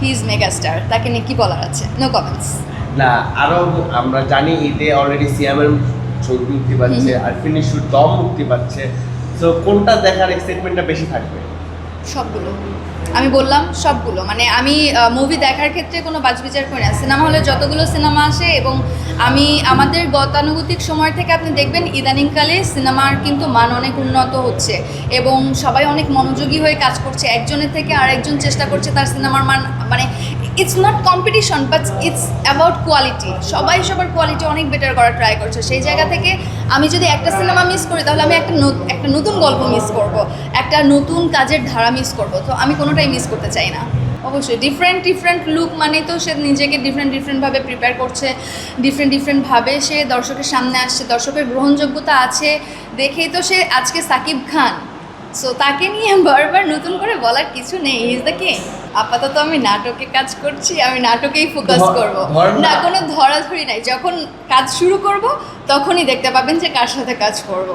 He is megastar, তাকে নিয়ে কি বলার আছে, নো কমেন্টস। না আরো আমরা জানি ঈদে অলরেডি সিয়ামের ছবি মুক্তি পাচ্ছে, আর ফিনিশুর দম মুক্তি পাচ্ছে, তো কোনটা দেখার এক্সাইটমেন্টটা বেশি থাকবে? সবগুলো, আমি বললাম সবগুলো, মানে আমি মুভি দেখার ক্ষেত্রে কোনো বাছবিচার করি না। সিনেমা হলে যতগুলো সিনেমা আসে, এবং আমি আমাদের গতানুগতিক সময় থেকে আপনি দেখবেন ইদানিংকালে সিনেমার কিন্তু মান অনেক উন্নত হচ্ছে, এবং সবাই অনেক মনোযোগী হয়ে কাজ করছে, একজনের থেকে আরেকজন চেষ্টা করছে তার সিনেমার মান, মানে it's not competition but it's about quality, সবাই সবার কোয়ালিটি অনেক বেটার করার ট্রাই করছে। সেই জায়গা থেকে আমি যদি একটা সিনেমা মিস করি, তাহলে আমি একটা নতুন গল্প মিস করব, একটা নতুন কাজের ধারা মিস করব, তো আমি কোনোটাই মিস করতে চাই না। অবশ্যই ডিফারেন্ট লুক, মানে তো সে নিজেকে ডিফারেন্টভাবে প্রিপেয়ার করছে, ডিফারেন্টভাবে সে দর্শকের সামনে আসছে, দর্শকের গ্রহণযোগ্যতা আছে দেখেই তো সে আজকে সাকিব খান। সো তাকে নিয়ে বারবার নতুন করে বলার কিছু নেই, হি ইজ দ্য কিং। আপাতত আমি নাটকে কাজ করছি, আমি নাটকেই ফোকাস করব, না কোনো ধরাধরি নাই। যখন কাজ শুরু করব তখনই দেখতে পাবেন যে কার সাথে কাজ করব।